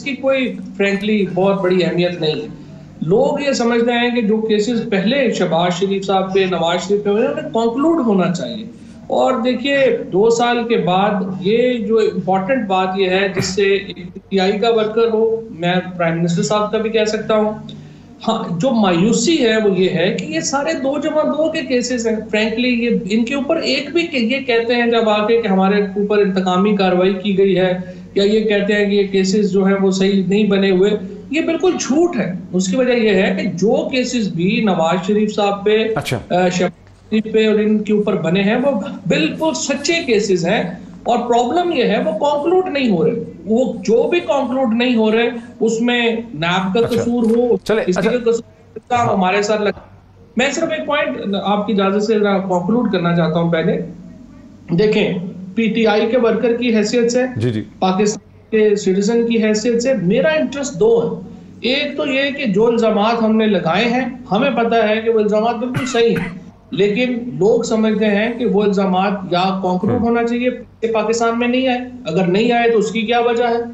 इसकी कोई फ्रेंकली बहुत बड़ी अहमियत नहीं है। लोग ये समझते हैं कि जो केसेस पहले शहबाज शरीफ साहब पे, नवाज शरीफ पे, उन्हें कंक्लूड होना चाहिए। और देखिए 2 साल के बाद ये जो इम्पोर्टेंट बात ये है जिससे पीटीआई का वर्कर हो, मैं प्राइम मिनिस्टर साहब का भी कह सकता हूँ, हाँ, जो मायूसी है वो ये है कि ये सारे 2+2 के केसेस हैं। फ्रैंकली ये इनके ऊपर एक भी, ये कहते हैं जब आके कि हमारे ऊपर इंतकामी कार्रवाई की गई है, या ये कहते हैं कि ये केसेस जो है वो सही नहीं बने हुए, ये बिल्कुल झूठ है। उसकी वजह यह है कि जो केसेस भी नवाज शरीफ साहब पे, शहबाज शरीफ पे और इनके ऊपर बने हैं वो बिल्कुल सच्चे केसेस हैं। और प्रॉब्लम ये है वो कंक्लूड नहीं हो रहे। वो जो भी कंक्लूड नहीं हो रहे उसमें नैब का कसूर हो, किसी का कसूर हमारे साथ लगा। मैं सिर्फ एक पॉइंट आपकी इजाजत से कंक्लूड करना चाहता हूं। पहले देखें, पीटीआई के वर्कर की हैसियत से, पाकिस्तान के सिटीजन की हैसियत से मेरा इंटरेस्ट दो है। एक तो ये कि जो इल्जामात हमने लगाए हैं, हमें पता है कि वो इल्जामात बिल्कुल सही है, लेकिन लोग समझते हैं कि वो इल्जामात या कंक्लूड होना चाहिए, पाकिस्तान में नहीं आए। अगर नहीं आए तो उसकी क्या वजह है?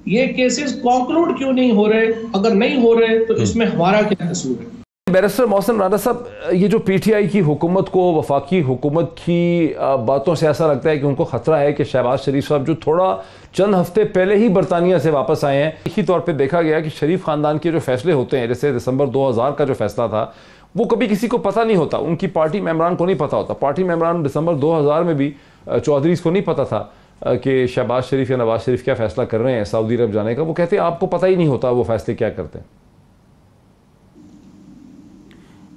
ये केसेस कंक्लूड क्यों नहीं हो रहे? अगर नहीं हो रहे तो इसमें हमारा क्या कसूर है? बैरिस्टर मोहसिन राणा साहब, ये जो पीटीआई की हुकूमत को, वफाकी हुकूमत की बातों से ऐसा लगता है कि उनको खतरा है कि शहबाज शरीफ साहब जो थोड़ा चंद हफ्ते पहले ही बरतानिया से वापस आए हैं, इसी तौर पे देखा गया कि शरीफ खानदान के जो फैसले होते हैं, जैसे दिसंबर 2000 का जो फैसला था, वो कभी किसी को पता नहीं होता, उनकी पार्टी मेंबरान को नहीं पता होता। पार्टी मेंबरान दिसंबर 2000 में भी चौधरी को नहीं पता था कि शहबाज शरीफ या नवाज शरीफ क्या फैसला कर रहे हैं सऊदी अरब जाने का। वो कहते हैं आपको पता ही नहीं होता वो फैसले क्या करते हैं।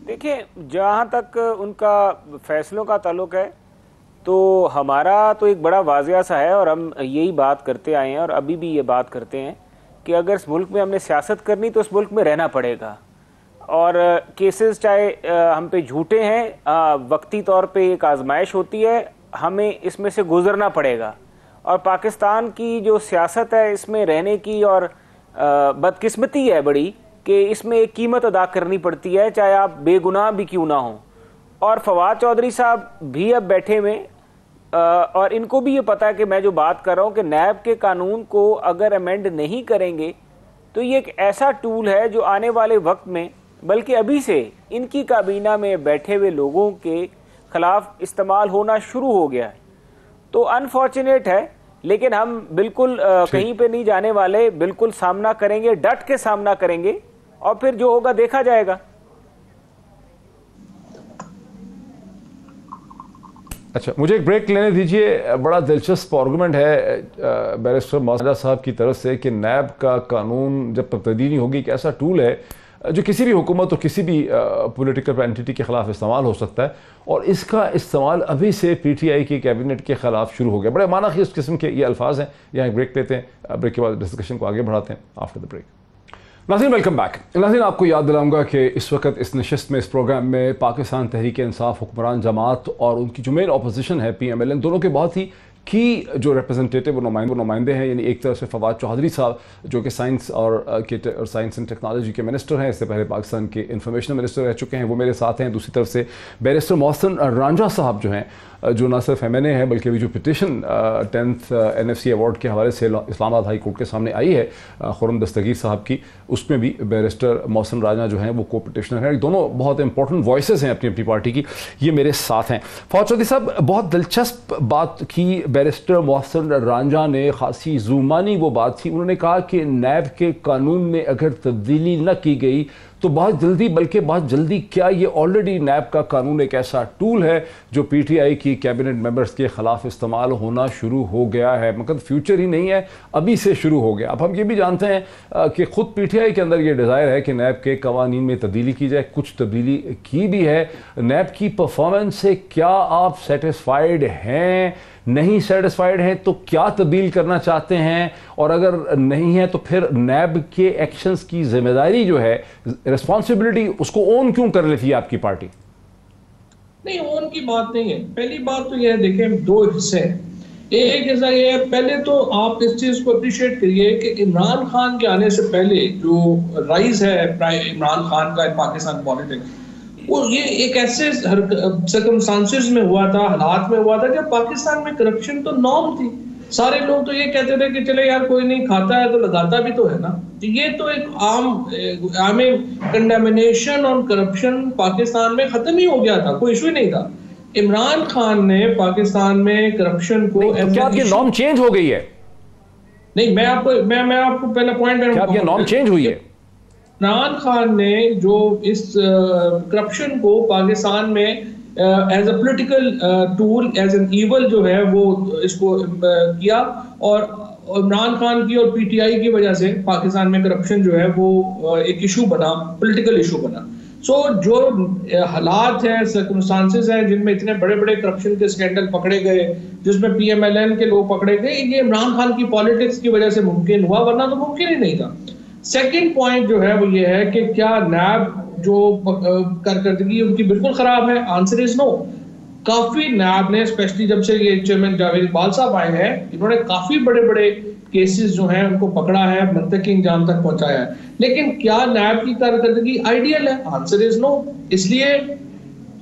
देखिए, जहाँ तक उनका फैसलों का ताल्लुक है तो हमारा तो एक बड़ा वाज़िया सा है, और हम यही बात करते आए हैं और अभी भी ये बात करते हैं कि अगर इस मुल्क में हमने सियासत करनी तो इस मुल्क में रहना पड़ेगा। और केसेस चाहे हम पे झूठे हैं, वक्ती तौर पे एक आजमाइश होती है, हमें इसमें से गुजरना पड़ेगा। और पाकिस्तान की जो सियासत है इसमें रहने की, और बदकिस्मती है बड़ी कि इसमें एक कीमत अदा करनी पड़ती है, चाहे आप बेगुनाह भी क्यों ना हो। और फवाद चौधरी साहब भी अब बैठे हुए, और इनको भी ये पता है कि मैं जो बात कर रहा हूँ कि नैब के कानून को अगर अमेंड नहीं करेंगे तो ये एक ऐसा टूल है जो आने वाले वक्त में, बल्कि अभी से इनकी काबीना में बैठे हुए लोगों के खिलाफ इस्तेमाल होना शुरू हो गया है। तो अनफॉर्चुनेट है, लेकिन हम बिल्कुल कहीं पे नहीं जाने वाले, बिल्कुल सामना करेंगे, डट के सामना करेंगे, और फिर जो होगा देखा जाएगा। अच्छा, मुझे एक ब्रेक लेने दीजिए। बड़ा दिलचस्प आर्गूमेंट है बैरिस्टर मोहसिन साहब की तरफ से कि नैब का कानून जब तक तब्दीली होगी, एक ऐसा टूल है जो किसी भी हुकूमत और किसी भी पॉलिटिकल एंटिटी के खिलाफ इस्तेमाल हो सकता है, और इसका इस्तेमाल अभी से पीटीआई की कैबिनेट के खिलाफ शुरू हो गया। बड़े मानाखेज किस्म के ये अल्फाज हैं। यहाँ एक ब्रेक लेते हैं, ब्रेक के बाद डिस्कशन को आगे बढ़ाते हैं आफ्टर द ब्रेक। नाज़रीन, वेलकम बैक। नाज़रीन, आपको याद दिलाऊंगा कि इस वक्त इस नशिस्त में, इस प्रोग्राम में पाकिस्तान तहरीक इंसाफ हुक्मरान जमात और उनकी जो मेन अपोजिशन है PMLN, दोनों के बहुत ही की जो रिप्रेजेंटेटिव नुमाइंदे हैं। यानी एक तरफ से फवाद चौधरी साहब जो कि साइंस और साइंस एंड टेक्नोलॉजी के मिनिस्टर हैं, इससे पहले पाकिस्तान के इंफॉर्मेशन मिनिस्टर रह चुके हैं, वो मेरे साथ हैं। दूसरी तरफ से बैरिस्टर मोहसिन रांझा साहब जो हैं, जो ना सिर्फ MNA है बल्कि अभी जो पिटिशन 10th NFC अवार्ड के हवाले से इस्लामाबाद हाई कोर्ट के सामने आई है खुर्रम दस्तगीर साहब की, उसमें भी बैरिस्टर मोहसिन रांझा जो हैं वो को पिटिशनर हैं। दोनों बहुत इंपॉर्टेंट वॉइसेस हैं अपनी अपनी पार्टी की। ये मेरे साथ हैं। फवाद चौधरी साहब, बहुत दिलचस्प बात की बैरिस्टर मोहसिन रांझा ने, खासी ज़ुमानी वो बात थी। उन्होंने कहा कि नैब के कानून में अगर तब्दीली न की गई तो बहुत जल्दी, बल्कि बहुत जल्दी क्या, ये ऑलरेडी नैब का कानून एक ऐसा टूल है जो PTI की कैबिनेट मेंबर्स के खिलाफ इस्तेमाल होना शुरू हो गया है। मतलब फ्यूचर ही नहीं है, अभी से शुरू हो गया। अब हम ये भी जानते हैं कि खुद PTI के अंदर ये डिज़ायर है कि नैब के कवानीन में तब्दीली की जाए, कुछ तब्दीली की भी है। नैब की परफॉर्मेंस से क्या आप सेटिस्फाइड हैं? नहीं सेटिस्फाइड हैं तो क्या तब्दील करना चाहते हैं? और अगर नहीं है तो फिर नैब के एक्शंस की जिम्मेदारी जो है, रिस्पॉन्सिबिलिटी, उसको ओन क्यों कर लेती है आपकी पार्टी? नहीं, ओन की बात नहीं है। पहली बात तो यह देखें, दो हिस्से हैं। एक हिस्सा ये है, पहले तो आप इस चीज को अप्रिशिएट करिए कि इमरान खान के आने से पहले जो राइज है इमरान खान का इन पाकिस्तान पॉलिटिक्स, वो ये एक ऐसे सर्कमस्टांसेस में हुआ था, हालात में हुआ था जब पाकिस्तान में करप्शन तो नॉर्म थी। सारे लोग तो ये कहते थे कि चले यार कोई नहीं खाता है तो लगाता भी तो है ना। तो ये तो एक आम कंडेमिनेशन और करप्शन पाकिस्तान में खत्म ही हो गया था, कोई इशू ही नहीं था। इमरान खान ने पाकिस्तान में करप्शन को तो क्या आपकी नॉर्म चेंज हो गई है? नहीं, मैं आपको पहला पॉइंट क्या आपकी नॉर्म चेंज हुई है? इमरान खान ने जो इस करप्शन को पाकिस्तान में as a political tool, as an evil जो है वो इसको किया, और इमरान खान की और पीटीआई की वजह से पाकिस्तान में करप्शन जो है वो एक इशू बना, पॉलिटिकल इशू बना। सो जो हालात हैं, सर्कमस्टांसेस हैं जिनमें इतने बड़े बड़े करप्शन के स्कैंडल पकड़े गए, जिसमें पीएमएलएन के लोग पकड़े गए, ये इमरान खान की पॉलिटिक्स की वजह से मुमकिन हुआ, वरना तो मुमकिन ही नहीं था। सेकंड पॉइंट जो है वो ये है कि क्या नैब जो कारकर्दगी उनकी बिल्कुल खराब है? Answer is no. काफी नैब ने, स्पेशली जब से ये चेयरमैन जावेद इकबाल साहब आए हैं, इन्होंने काफी बड़े बड़े केसेस जो हैं उनको पकड़ा है, मंतकी इंजाम तक पहुंचाया है। लेकिन क्या नैब की कारकर्दगी आइडियल है? Answer is no. इसलिए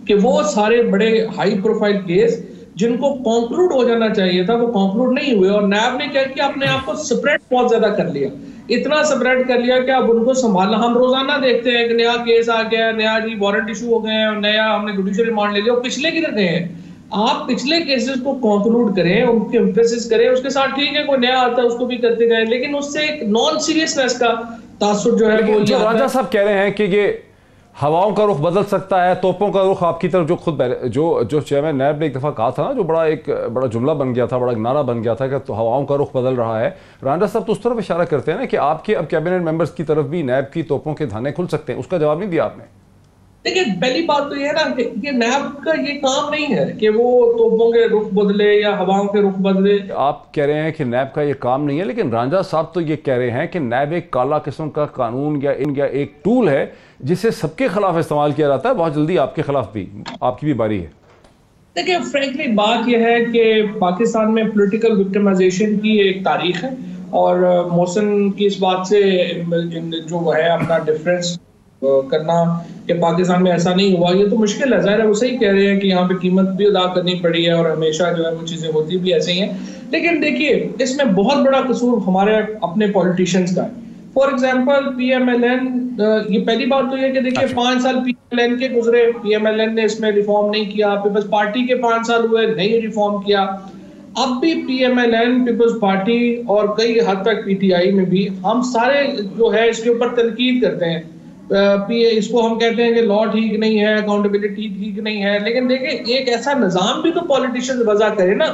कि वो सारे बड़े हाई प्रोफाइल केस जिनको कंक्लूड हो जाना चाहिए था वो कंक्लूड नहीं हुए, और नैब ने क्या किया, अपने आप को स्प्रेड बहुत ज्यादा कर लिया, इतना स्प्रेड कर लिया कि अब उनको संभालना। हम रोजाना देखते हैं कि नया केस आ गया, नया जी वारंट इशू हो गए हैं, नया हमने जुडिशियल रिमांड ले लिया। पिछले किधर गए हैं? आप पिछले केसेस को कंक्लूड करें, उनके एम्फेसिस करें, उसके साथ ठीक है कोई नया आता है उसको भी करते जाए, लेकिन उससे एक नॉन सीरियसनेस का तासुर जो है वो जो राजा साहब कह रहे हैं कि ये हवाओं का रुख बदल सकता है, तोपों का रुख आपकी तरफ, जो खुद जो चेयरमैन नैब ने एक दफ़ा कहा था ना, जो बड़ा जुमला बन गया था, बड़ा नारा बन गया था कि तो हवाओं का रुख बदल रहा है। राजा साहब तो उस तरफ इशारा करते हैं ना कि आपके अब कैबिनेट मेंबर्स की तरफ भी नैब की तोपों के धाने खुल सकते हैं। उसका जवाब नहीं दिया आपने। देखिए, पहली बात तो ये है ना कि ये नैब का ये काम नहीं है कि वो तोपों के रुख बदले या हवाओं के रुख बदले। आप कह रहे हैं कि नैब का ये काम नहीं है, लेकिन रांझा साहब तो ये कह रहे हैं कि नैब एक काला किस्म का कानून या एक टूल है जिसे सबके खिलाफ इस्तेमाल किया जाता है। बहुत जल्दी आपके खिलाफ भी, आपकी भी बारी है। देखिए, फ्रैंकली बात यह है कि पाकिस्तान में पॉलिटिकल विक्टिमाइजेशन की एक तारीख है, और मोहसिन की इस बात से जो है अपना डिफरेंस करना कि पाकिस्तान में ऐसा नहीं हुआ, ये तो मुश्किल है। ज़ाहिर है वो सही कह रहे हैं कि यहाँ पे कीमत भी अदा करनी पड़ी है और हमेशा जो है वो चीज़ें होती भी ऐसे ही हैं। लेकिन देखिए, इसमें बहुत बड़ा कसूर हमारे अपने पॉलिटिशियंस का है। फॉर एग्जाम्पल पीएमएलएन, ये पहली बात तो ये कि देखिए 5 साल पीएमएलएन के गुजरे, पीएमएलएन ने इसमें रिफॉर्म नहीं किया, पीपल्स पार्टी के 5 साल हुए, नहीं रिफॉर्म किया। अब भी पीएमएलएन, पीपल्स पार्टी और कई हद तक पीटीआई में भी हम सारे जो है इसके ऊपर तनकीद करते हैं। इसको हम कहते हैं कि लॉ ठीक नहीं है, अकाउंटेबिलिटी ठीक नहीं है, लेकिन देखिए एक ऐसा निजाम भी तो पॉलिटिशियन वजह करे ना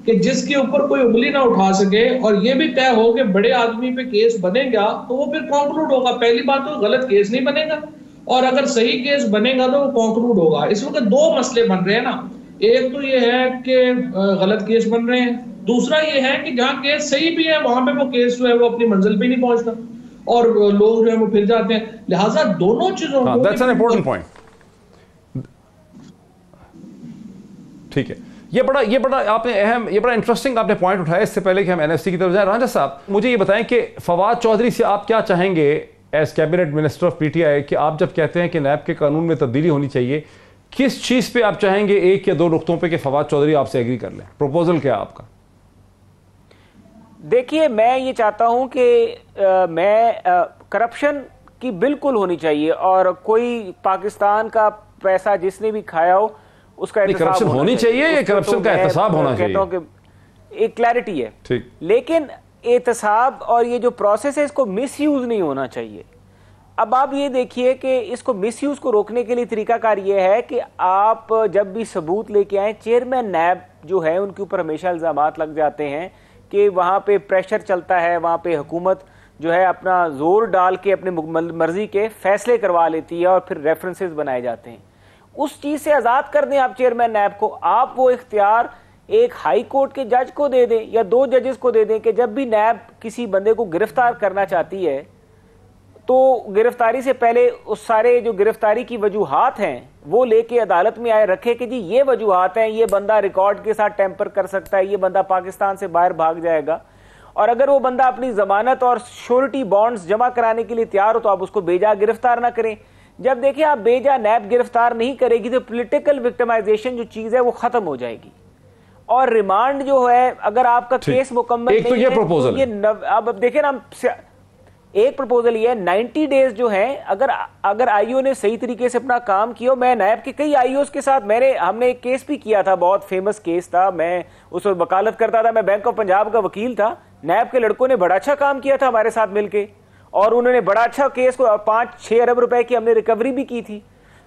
कि जिसके ऊपर कोई उंगली ना उठा सके, और ये भी तय हो कि बड़े आदमी पे केस बनेगा तो वो फिर कंक्लूड होगा। पहली बात तो गलत केस नहीं बनेगा, और अगर सही केस बनेगा तो वो कंक्लूड होगा। इस वक्त 2 मसले बन रहे हैं ना, एक तो ये है कि गलत केस बन रहे हैं, दूसरा ये है कि जहाँ केस सही भी है वहां पे वो केस जो है वो अपनी मंजिल पे नहीं पहुंचता और लोग जो है वो फिर जाते हैं। लिहाजा दोनों चीजों को, दैट्स एन इंपॉर्टेंट पॉइंट। ठीक है, ये बड़ा आपने अहम, ये बड़ा इंटरेस्टिंग आपने पॉइंट उठाया। इससे पहले कि हम एनएफसी की तरफ जाएं, रांझा साहब मुझे ये बताएं कि फवाद चौधरी से आप क्या चाहेंगे as cabinet minister of PTI, कि आप जब कहते हैं कि नैब के कानून में तब्दीली होनी चाहिए, किस चीज पे आप चाहेंगे, 1 या 2 नुक्तों पे, कि फवाद चौधरी आपसे एग्री कर लें? प्रपोजल क्या आपका? देखिए, मैं ये चाहता हूं कि करप्शन की बिल्कुल होनी चाहिए, और कोई पाकिस्तान का पैसा जिसने भी खाया हो उसका करप्शन होनी चाहिए या करप्शन का एहतसाब होना चाहिए? कहता हूं कि एक क्लैरिटी है, ठीक, लेकिन एहतसाब और ये जो प्रोसेस है इसको मिसयूज नहीं होना चाहिए। अब आप ये देखिए कि इसको मिसयूज को रोकने के लिए तरीकाकार ये है कि आप जब भी सबूत लेके आए, चेयरमैन नैब जो है उनके ऊपर हमेशा इल्जामात लग जाते हैं कि वहाँ पे प्रेशर चलता है, वहाँ पे हुकूमत जो है अपना जोर डाल के अपने मर्जी के फैसले करवा लेती है और फिर रेफरेंसेस बनाए जाते हैं। उस चीज़ से आज़ाद कर दें आप चेयरमैन नैब को। आप वो इख्तियार एक हाई कोर्ट के जज को दे दें या 2 जजेस को दे दें कि जब भी नैब किसी बंदे को गिरफ्तार करना चाहती है तो गिरफ्तारी से पहले उस सारे जो गिरफ्तारी की वजूहात हैं वो लेके अदालत में आए रखे कि जी ये वजूहात हैं, ये बंदा रिकॉर्ड के साथ टेम्पर कर सकता है, ये बंदा पाकिस्तान से बाहर भाग जाएगा, और अगर वो बंदा अपनी जमानत और श्योरिटी बॉन्ड्स जमा कराने के लिए तैयार हो तो आप उसको बेजा गिरफ्तार ना करें। जब देखिए आप बेजा नैब गिरफ्तार नहीं करेगी तो पॉलिटिकल विक्टिमाइजेशन जो चीज़ है वो खत्म हो जाएगी। और रिमांड जो है, अगर आपका केस मुकम्मल एक तो ये प्रपोजल ये अब देखिए ना, एक प्रपोजल ये है 90 डेज जो है, अगर आईओ ने सही तरीके से अपना काम किया। मैं नैब के कई आईओ के साथ हमने एक केस भी किया था, बहुत फेमस केस था, मैं उस वक्त वकालत करता था, मैं बैंक ऑफ पंजाब का वकील था। नैब के लड़कों ने बड़ा अच्छा काम किया था हमारे साथ मिलके, और उन्होंने बड़ा अच्छा केस को 5-6 अरब रुपए की हमने रिकवरी भी की थी।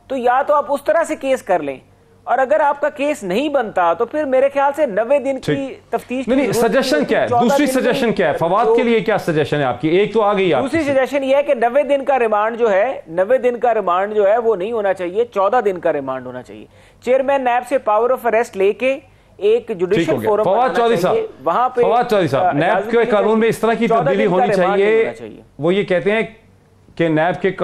तो या तो आप उस तरह से केस कर लें, और अगर आपका केस नहीं बनता तो फिर मेरे ख्याल से 90 दिन की तफ्तीश। नहीं, सजेशन क्या है? दूसरी सजेशन क्या है फवाद के लिए? क्या सजेशन है आपकी? एक तो आ गई, दूसरी सजेशन यह है कि 90 दिन का रिमांड जो है, 90 दिन का रिमांड जो है वो नहीं होना चाहिए, 14 दिन का रिमांड होना चाहिए। चेयरमैन नैब से पावर ऑफ अरेस्ट लेके एक जुडिशियल फोरम फवाद चौधरी साहब, वहां पे फवाद चौधरी साहब, नैब के कानून में इस तरह की तब्दीली होनी चाहिए। वो ये कहते हैं कि नैब के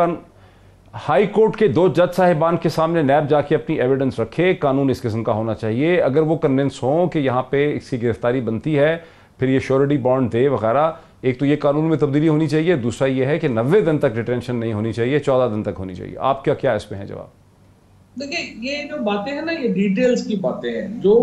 हाई कोर्ट के 2 जज साहिबान के सामने नैब जाके अपनी एविडेंस रखे, कानून इस किस्म का होना चाहिए। अगर वो कन्विंस हों कि यहाँ पे इसकी गिरफ्तारी बनती है, फिर ये श्योरिटी बॉन्ड दे वगैरह। एक तो ये कानून में तब्दीली होनी चाहिए, दूसरा ये है कि 90 दिन तक डिटेंशन नहीं होनी चाहिए, 14 दिन तक होनी चाहिए। आपका क्या इसमें है जवाब? देखिए, ये जो बातें हैं ना, ये डिटेल्स की बातें हैं। जो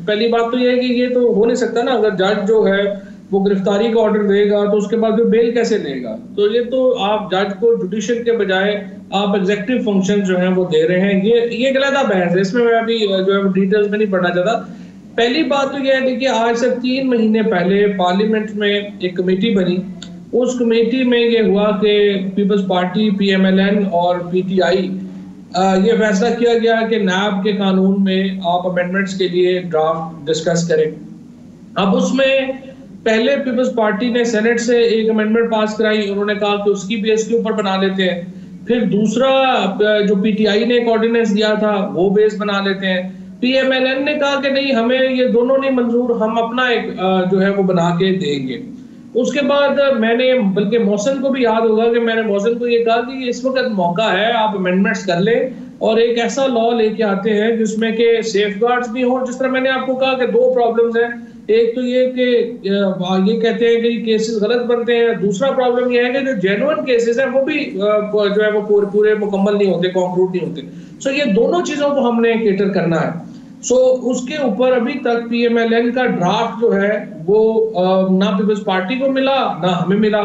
पहली बात तो ये है कि ये तो हो नहीं सकता ना, अगर जज जो है वो गिरफ्तारी का ऑर्डर देगा तो उसके बाद बेल कैसे देगा? तो ये तो आप जज को जुडिशियल के बजाय आप एग्जीक्यूटिव फंक्शन जो है वो दे रहे हैं। ये गलत बहस है, इसमें मैं अभी जो है डिटेल्स में नहीं पढ़ना चाहता। पहली बात तो ये है, देखिए, आज से 3 महीने पहले पार्लियामेंट में एक कमेटी बनी। उस कमेटी में ये हुआ कि पीपल्स पार्टी, PMLN और PTI ये फैसला किया गया कि नैब के कानून में आप अमेंडमेंट्स के लिए ड्राफ्ट डिस्कस करें। अब उसमें पहले पीपल्स पार्टी ने सेनेट से एक अमेंडमेंट पास कराई, उन्होंने कहा कि उसकी बेस के ऊपर बना लेते हैं। फिर दूसरा जो PTI ने एक ऑर्डिनेंस दिया था वो बेस बना लेते हैं। PMLN ने कहा कि नहीं, हमें ये दोनों नहीं मंजूर, हम अपना एक जो है वो बना के देंगे। उसके बाद मैंने, बल्कि मौसम को भी याद होगा कि मैंने मौसम को ये कहा कि इस वक्त मौका है, आप अमेंडमेंट्स कर लें और एक ऐसा लॉ लेके आते हैं जिसमें के सेफगार्ड्स भी हों। जिस तरह मैंने आपको कहा कि 2 प्रॉब्लम्स हैं, एक तो ये कि ये कहते हैं कि केसेस गलत बनते हैं, दूसरा प्रॉब्लम ये है कि जो जेन्युइन केसेस हैं वो भी जो है वो पूरे मुकम्मल नहीं होते, कॉन्क्लूड नहीं होते। सो ये दोनों चीजों को हमने केटर करना है। सो उसके ऊपर अभी तक PMLN का ड्राफ्ट जो है वो ना पीपल्स पार्टी को मिला ना हमें मिला।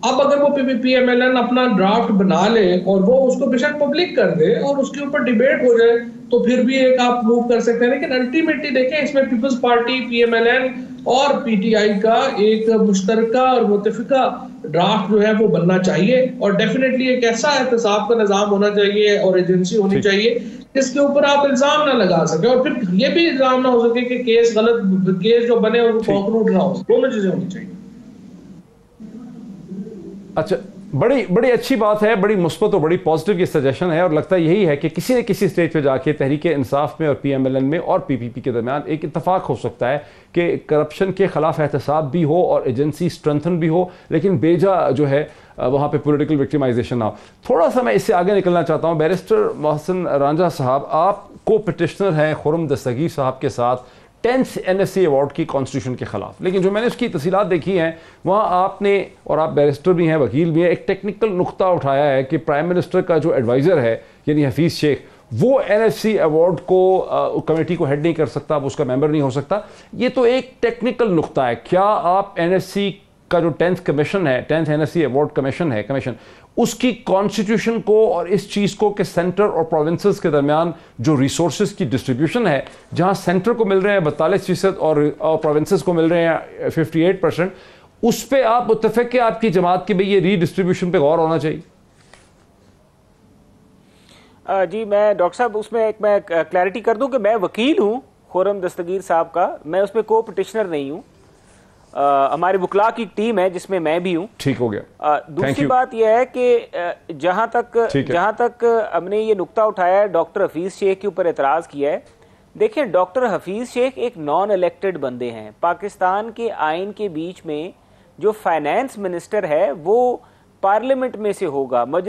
अब अगर वो PMLN अपना ड्राफ्ट बना ले और वो उसको बेशक पब्लिक कर दे और उसके ऊपर डिबेट हो जाए तो फिर भी एक आप मूव कर सकते हैं। लेकिन अल्टीमेटली देखें, इसमें पीपल्स पार्टी, PMLN और PTI का एक मुश्तरका और मुत्तफिका ड्राफ्ट जो है वो बनना चाहिए, और डेफिनेटली एक ऐसा एहतसाब का निजाम होना चाहिए और एजेंसी होनी चाहिए जिसके ऊपर आप इल्जाम ना लगा सके और फिर ये भी इल्जाम ना हो सके कि केस गलत, केस जो बने वो कॉन्क्लूड ना हो। दोनों चीजें होनी चाहिए। अच्छा, बड़ी अच्छी बात है, बड़ी मुस्बत और बड़ी पॉजिटिव ये सजेशन है, और लगता यही है कि किसी न किसी स्टेज पे जाके तहरीक इंसाफ में और PMLN में और PPP के दरमियान एक इत्तफाक हो सकता है कि करप्शन के खिलाफ एहतसाब भी हो और एजेंसी स्ट्रेंथन भी हो, लेकिन बेजा जो है वहाँ पे पॉलिटिकल विक्टिमाइजेशन ना हो। थोड़ा सा मैं इससे आगे निकलना चाहता हूँ। बैरिस्टर मोहसिन रांझा साहब, आप को पिटिशनर हैं खुर्रम दस्तगीर साहब के साथ 10th NSC अवार्ड की कॉन्स्टिट्यूशन के खिलाफ, लेकिन जो मैंने उसकी तफसीलात देखी हैं वहाँ आपने, और आप बैरिस्टर भी हैं, वकील भी हैं, एक टेक्निकल नुक्ता उठाया है कि प्राइम मिनिस्टर का जो एडवाइज़र है यानी हफीज़ शेख, वो NSC अवार्ड को कमेटी को हेड नहीं कर सकता, वो उसका मेंबर नहीं हो सकता। ये तो एक टेक्निकल नुक्ता है। क्या आप NSC का जो 10th कमीशन है, 10th NSC अवार्ड कमीशन है, उसकी कॉन्स्टिट्यूशन को और इस चीज़ को कि सेंटर और प्रोविंसेस के दरमियान जो रिसोर्सेज की डिस्ट्रीब्यूशन है, जहां सेंटर को मिल रहे हैं 42% और प्रोविंसेस को मिल रहे हैं 58%, उस पर आप मुत्तफिक के आपकी जमात की भाई ये रीडिस्ट्रीब्यूशन पे गौर होना चाहिए? जी, मैं डॉक्टर साहब उसमें एक मैं क्लैरिटी कर दूं कि मैं वकील हूं खुर्रम दस्तगीर साहब का, मैं उसमें को पिटिशनर नहीं हूं। हमारी वकला की टीम है जिसमें मैं भी हूं। ठीक हो गया। दूसरी बात यह है कि जहां तक हमने ये नुक्ता उठाया है, डॉक्टर हफीज शेख के ऊपर एतराज किया है। देखिए, डॉक्टर हफीज शेख एक नॉन इलेक्टेड बंदे हैं। पाकिस्तान के आइन के बीच में जो फाइनेंस मिनिस्टर है वो पार्लियामेंट में से होगा।